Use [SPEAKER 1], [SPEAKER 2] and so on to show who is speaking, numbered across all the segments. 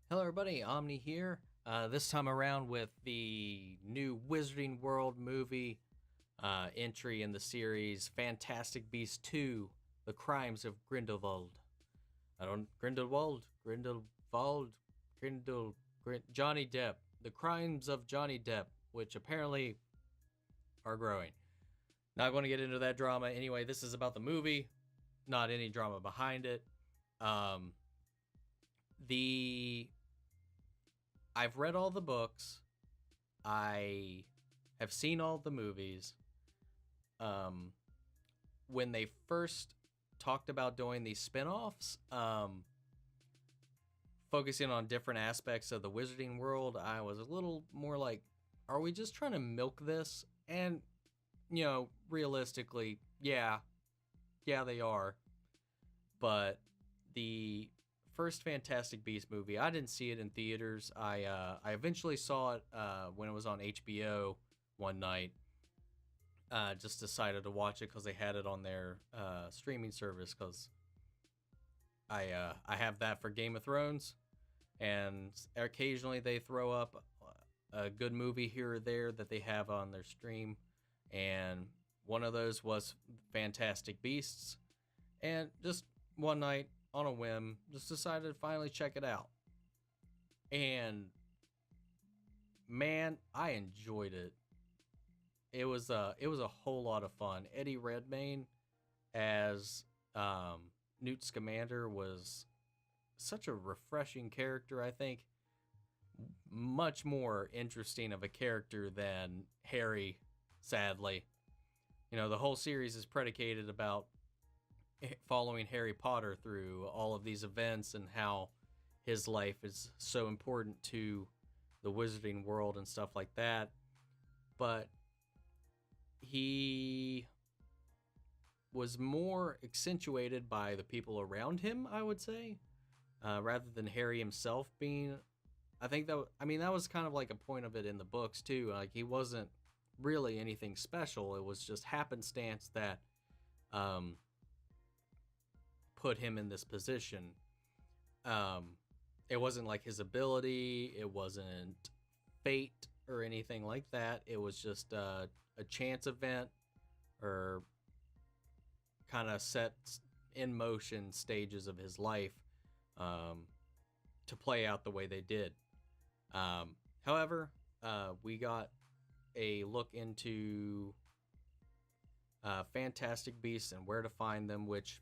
[SPEAKER 1] Hello, everybody. Omni here. This time around with the new Wizarding World movie entry in the series Fantastic Beasts 2 The Crimes of Grindelwald. Johnny Depp. The Crimes of Johnny Depp, which apparently are growing. Not going to get into that drama. Anyway, this is about the movie, not any drama behind it. The I've read all the books. I have seen all the movies. When they first talked about doing these spin-offs, focusing on different aspects of the Wizarding World, I was a little more like, are we just trying to milk this? And, realistically, yeah, they are. But the first Fantastic Beasts movie, I didn't see it in theaters. I eventually saw it when it was on HBO one night. Just decided to watch it because they had it on their streaming service. Because I have that for Game of Thrones, and occasionally they throw up a good movie here or there that they have on their stream. And one of those was Fantastic Beasts, and just one night, on a whim, just decided to finally check it out. And man, I enjoyed it. It was a whole lot of fun. Eddie Redmayne as Newt Scamander was such a refreshing character, I think. Much more interesting of a character than Harry, sadly. The whole series is predicated about following Harry Potter through all of these events and how his life is so important to the Wizarding World and stuff like that. But he was more accentuated by the people around him, I would say, rather than Harry himself being. That was kind of like a point of it in the books too. Like, he wasn't really anything special. It was just happenstance that put him in this position. It wasn't like his ability, it wasn't fate or anything like that. It was just a chance event, or kind of set in motion stages of his life to play out the way they did. However, we got a look into Fantastic Beasts and where to find them, which,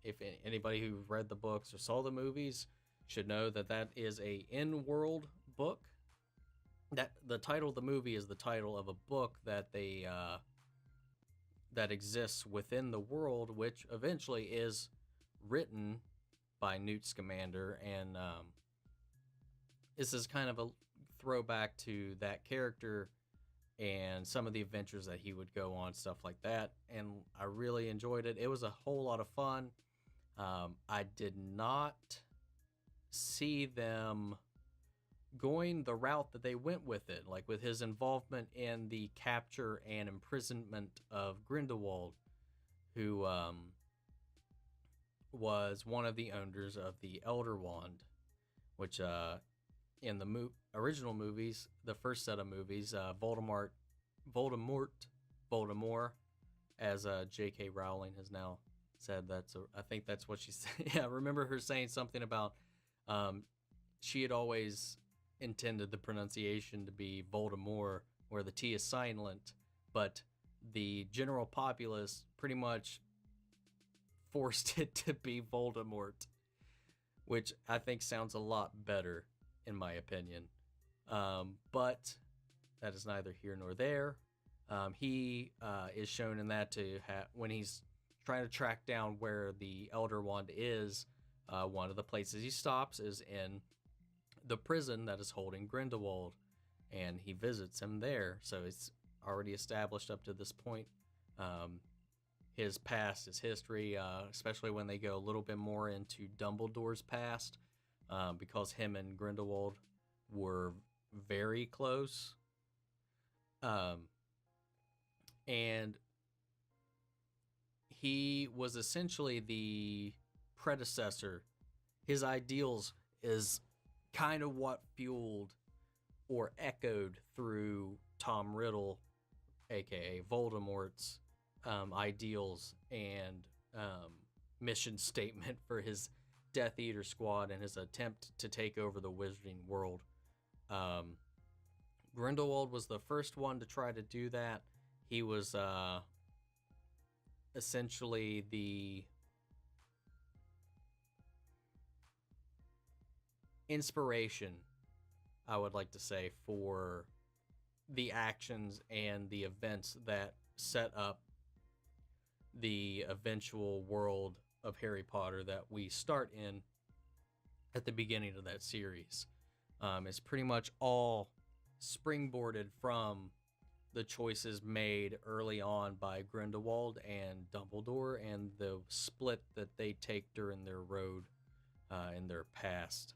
[SPEAKER 1] if anybody who read the books or saw the movies should know that is a in-world book. That the title of the movie is the title of a book that they that exists within the world, which eventually is written by Newt Scamander, and this is kind of a throwback to that character and some of the adventures that he would go on, stuff like that. And I really enjoyed it. It was a whole lot of fun. I did not see them going the route that they went with it, like with his involvement in the capture and imprisonment of Grindelwald, who was one of the owners of the Elder Wand, which in the original movies, the first set of movies, Voldemort, as J.K. Rowling has now said. I think that's what she said. Yeah, I remember her saying something about she had always intended the pronunciation to be Voldemort, where the T is silent, but the general populace pretty much forced it to be Voldemort, which I think sounds a lot better, in my opinion. But that is neither here nor there. He is shown in that when he's trying to track down where the Elder Wand is. One of the places he stops is in the prison that is holding Grindelwald, and he visits him there. So it's already established up to this point his past, his history, especially when they go a little bit more into Dumbledore's past, because him and Grindelwald were very close. And he was essentially the predecessor. His ideals is kind of what fueled or echoed through Tom Riddle, aka Voldemort's ideals and mission statement for his Death Eater squad and his attempt to take over the Wizarding World. Grindelwald was the first one to try to do that. He was essentially the inspiration, I would like to say, for the actions and the events that set up the eventual world of Harry Potter that we start in at the beginning of that series. It's pretty much all springboarded from the choices made early on by Grindelwald and Dumbledore and the split that they take during their road in their past.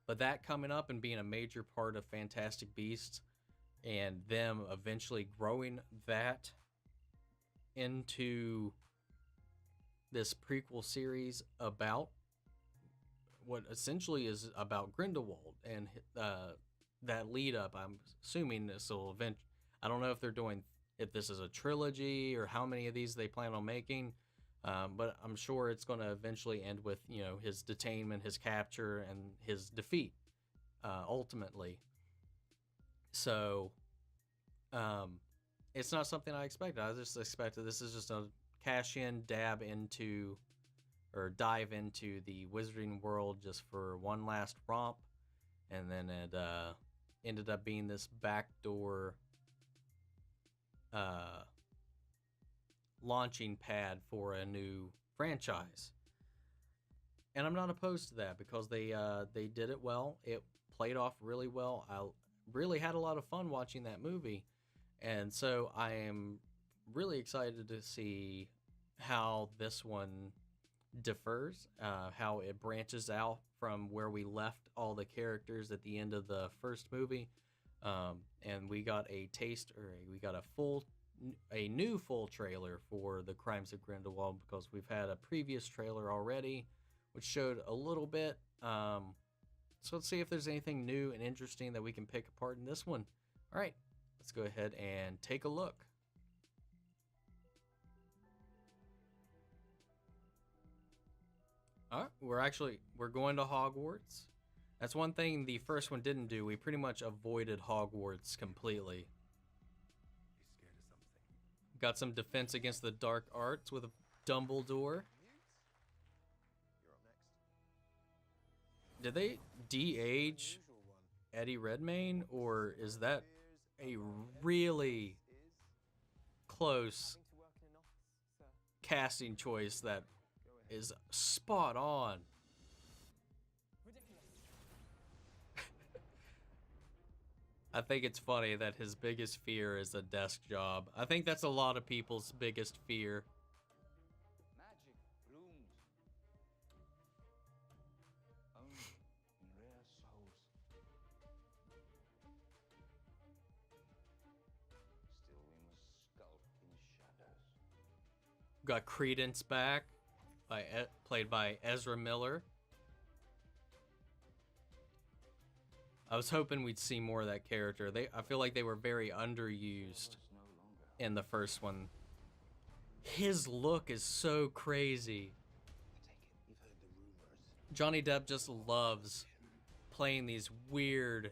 [SPEAKER 1] But that coming up and being a major part of Fantastic Beasts and them eventually growing that into this prequel series about what essentially is about Grindelwald and that lead up. I'm assuming this will I don't know if this is a trilogy or how many of these they plan on making, but I'm sure it's going to eventually end with, his detainment, his capture, and his defeat, ultimately. So, it's not something I expected. I just expected this is just a cash-in, dive into the Wizarding World just for one last romp, and then it ended up being this backdoor launching pad for a new franchise. And I'm not opposed to that because they did it well. It played off really well. I really had a lot of fun watching that movie. And so I am really excited to see how this one differs, how it branches out from where we left all the characters at the end of the first movie. And we got a new full trailer for the Crimes of Grindelwald because we've had a previous trailer already, which showed a little bit. So let's see if there's anything new and interesting that we can pick apart in this one. All right, let's go ahead and take a look. All right, we're going to Hogwarts. That's one thing the first one didn't do. We pretty much avoided Hogwarts completely.
[SPEAKER 2] He's scared of something.
[SPEAKER 1] Got some defense against the dark arts with a Dumbledore.
[SPEAKER 2] You're up next.
[SPEAKER 1] Did they de-age Eddie Redmayne, or is that a really close casting choice that is spot on? I think it's funny that his biggest fear is a desk job. I think that's a lot of people's biggest fear.
[SPEAKER 3] Magic blooms only in rare souls. Still, we must skulk in shadows.
[SPEAKER 1] Got Credence back, played by Ezra Miller. I was hoping we'd see more of that character. I feel like they were very underused in the first one. His look is so crazy. Johnny Depp just loves playing these weird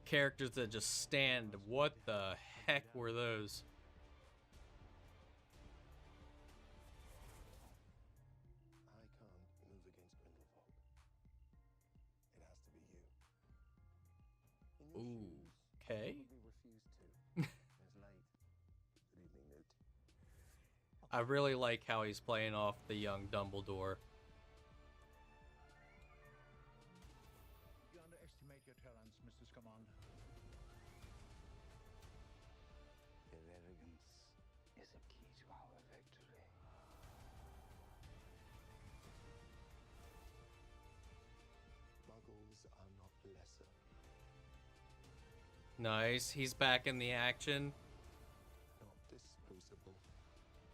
[SPEAKER 1] characters that just stand. What the heck were those? Okay. I really like how he's playing off the young Dumbledore.
[SPEAKER 4] You underestimate your talents, Mr. Scamander.
[SPEAKER 3] Their arrogance is a key to our victory.
[SPEAKER 2] Muggles are not lesser.
[SPEAKER 1] Nice. He's back in the action.
[SPEAKER 2] Not disposable.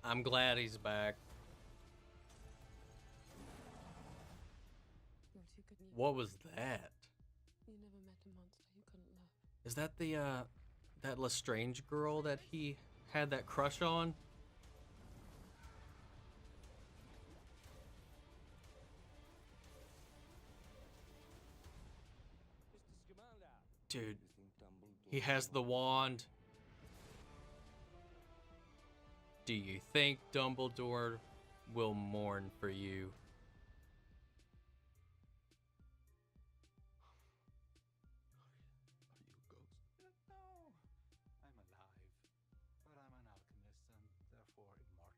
[SPEAKER 1] I'm glad he's back. What was that?
[SPEAKER 5] You never met a monster you couldn't love.
[SPEAKER 1] Is that the that Lestrange girl that he had that crush on? Dude, he has the wand. Do you think Dumbledore will mourn for you?
[SPEAKER 2] Are you a ghost?
[SPEAKER 3] No, I'm alive, but I'm an alchemist and therefore immortal.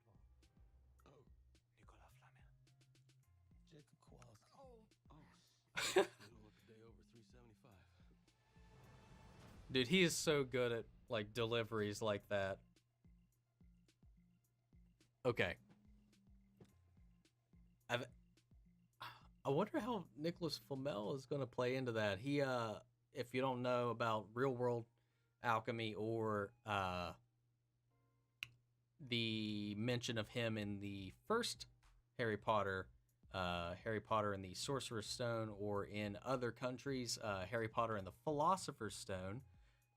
[SPEAKER 2] Oh,
[SPEAKER 3] Nicolas Flamel.
[SPEAKER 2] Jacob Qualls.
[SPEAKER 3] Oh,
[SPEAKER 2] Middle of the day over 375.
[SPEAKER 1] Dude, he is so good at like deliveries like that. Okay. I wonder how Nicholas Flamel is going to play into that. He if you don't know about real world alchemy or the mention of him in the first Harry Potter and the Sorcerer's Stone, or in other countries, Harry Potter and the Philosopher's Stone.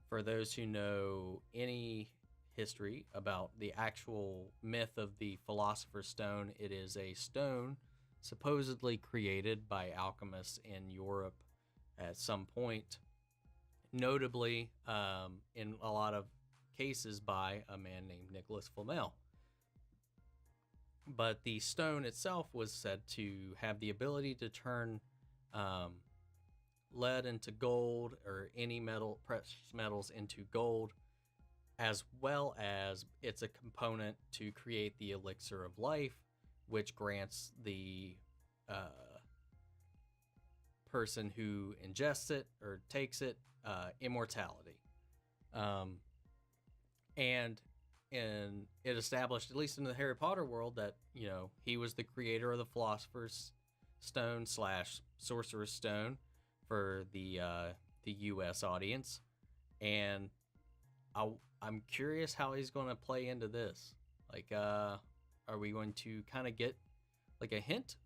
[SPEAKER 1] For those who know any history about the actual myth of the Philosopher's Stone, it is a stone supposedly created by alchemists in Europe at some point, notably in a lot of cases by a man named Nicholas Flamel. But the stone itself was said to have the ability to turn lead into gold, or any metal, precious metals, into gold, as well as it's a component to create the elixir of life, which grants the person who ingests it or takes it immortality. And it established, at least in the Harry Potter world, that, you know, he was the creator of the Philosopher's Stone / Sorcerer's Stone for the U.S. audience, and I'm curious how he's going to play into this. Like, are we going to kind of get like a hint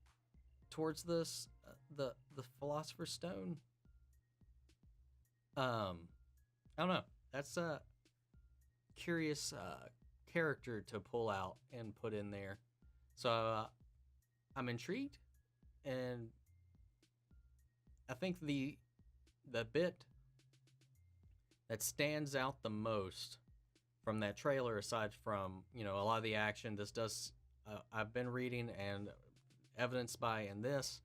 [SPEAKER 1] towards this, the Philosopher's Stone? I don't know. That's a curious character to pull out and put in there. So I'm intrigued, and I think the bit that stands out the most from that trailer, aside from, you know, a lot of the action, this does I've been reading and evidenced by in this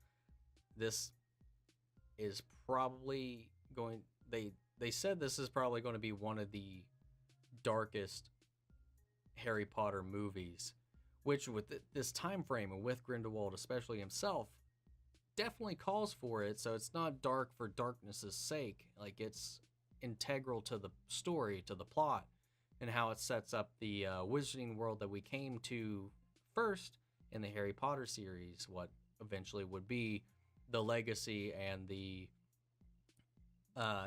[SPEAKER 1] is probably going, they said this is probably going to be one of the darkest Harry Potter movies, which with this time frame and with Grindelwald especially himself, definitely calls for it. So it's not dark for darkness's sake. Like, it's integral to the story, to the plot, and how it sets up the wizarding world that we came to first in the Harry Potter series, what eventually would be the legacy and the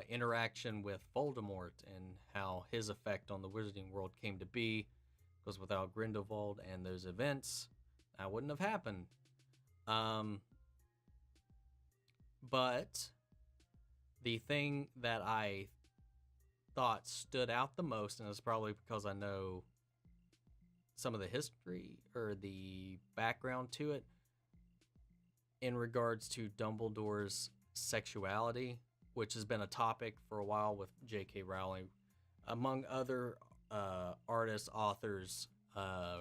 [SPEAKER 1] interaction with Voldemort, and how his effect on the wizarding world came to be, because without Grindelwald and those events, that wouldn't have happened. But the thing that I thought stood out the most, and it's probably because I know some of the history or the background to it, in regards to Dumbledore's sexuality, which has been a topic for a while with J.K. Rowling, among other artists, authors,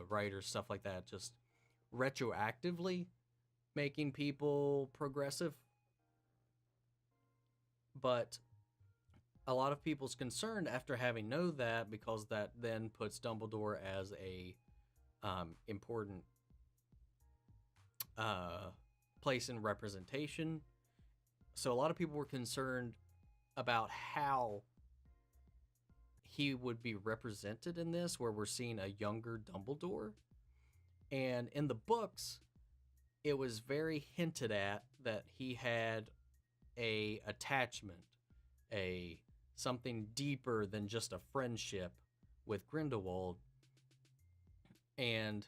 [SPEAKER 1] writers, stuff like that, just retroactively making people progressive. But a lot of people's concerned after having know that, because that then puts Dumbledore as a important place in representation. So a lot of people were concerned about how he would be represented in this, where we're seeing a younger Dumbledore. And in the books, it was very hinted at that he had a attachment, a something deeper than just a friendship with Grindelwald. And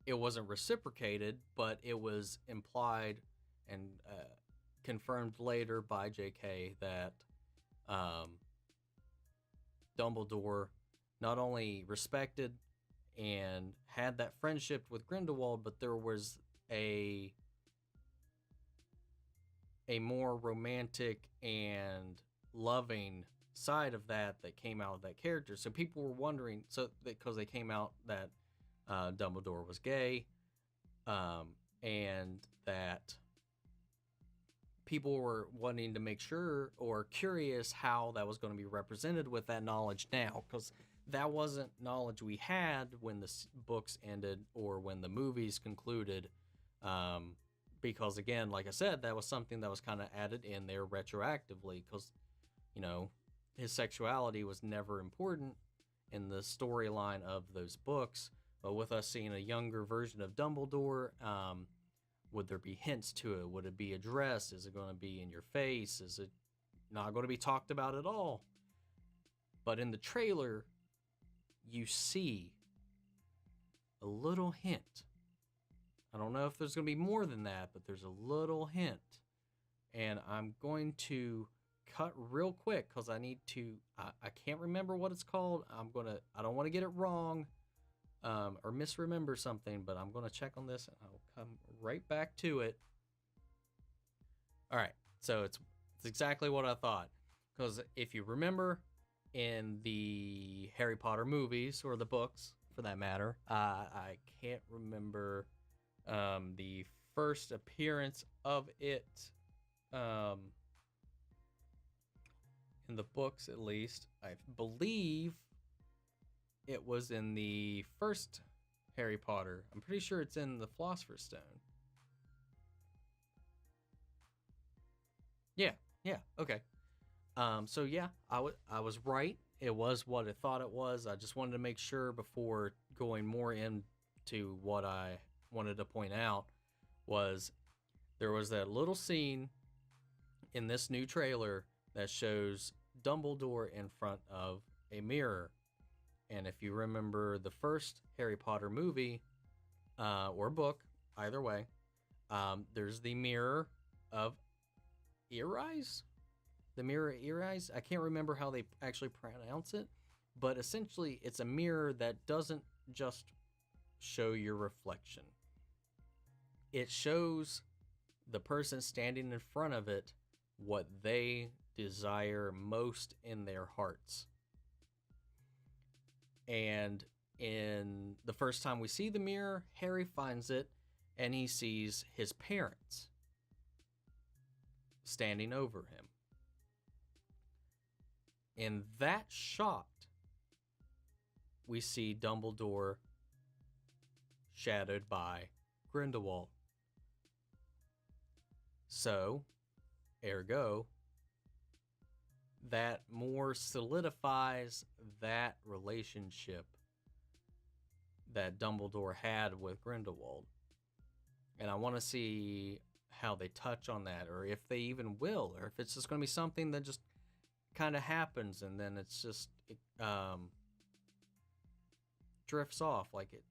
[SPEAKER 1] it wasn't reciprocated, but it was implied and confirmed later by J.K. that Dumbledore not only respected and had that friendship with Grindelwald, but there was a more romantic and loving side of that came out of that character. So people were wondering, because they came out that Dumbledore was gay, and that people were wanting to make sure or curious how that was going to be represented with that knowledge now, because that wasn't knowledge we had when the books ended or when the movies concluded. Because again, like I said, that was something that was kind of added in there retroactively, because, you know, his sexuality was never important in the storyline of those books. But with us seeing a younger version of Dumbledore, would there be hints to it? Would it be addressed? Is it going to be in your face? Is it not going to be talked about at all? But in the trailer, you see a little hint. I don't know if there's going to be more than that, but there's a little hint. And I'm going to cut real quick because I need to, I can't remember what it's called. I don't want to get it wrong or misremember something, but I'm going to check on this and I'll come right back to it. All right. So it's exactly what I thought. Because if you remember in the Harry Potter movies, or the books for that matter, I can't remember the first appearance of it, in the books at least. I believe it was in the first Harry Potter. I'm pretty sure it's in the Philosopher's Stone. Yeah, okay. So yeah, I was right. It was what I thought it was. I just wanted to make sure before going more into what I wanted to point out was there was that little scene in this new trailer that shows Dumbledore in front of a mirror. And if you remember the first Harry Potter movie or book, either way, there's the mirror of Eris? The mirror of Eris? I can't remember how they actually pronounce it, but essentially it's a mirror that doesn't just show your reflection. It shows the person standing in front of it what they desire most in their hearts. And in the first time we see the mirror, Harry finds it and he sees his parents standing over him. In that shot, we see Dumbledore shadowed by Grindelwald. So, ergo, that more solidifies that relationship that Dumbledore had with Grindelwald. And I want to see how they touch on that, or if they even will, or if it's just going to be something that just kind of happens and then it's just drifts off, like it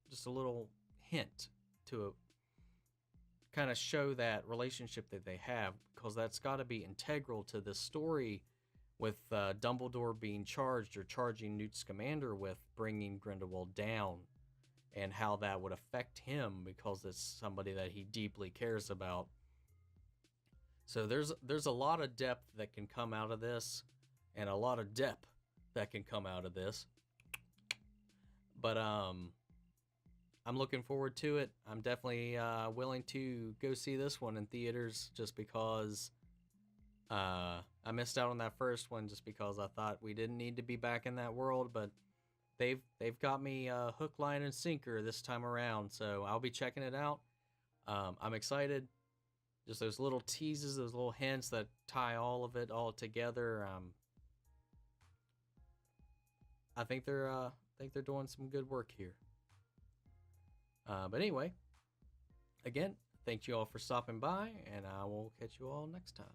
[SPEAKER 1] just a little hint to kind of show that relationship that they have, because that's got to be integral to this story with Dumbledore being charged or charging Newt Scamander with bringing Grindelwald down, and how that would affect him because it's somebody that he deeply cares about. So there's a lot of depth that can come out of this, and a lot of depth that can come out of this. But I'm looking forward to it. I'm definitely willing to go see this one in theaters, just because I missed out on that first one, just because I thought we didn't need to be back in that world. But they've got me hook, line, and sinker this time around, so I'll be checking it out. I'm excited. Just those little teases, those little hints that tie all of it all together. I think they're doing some good work here. But anyway, again, thank you all for stopping by, and I will catch you all next time.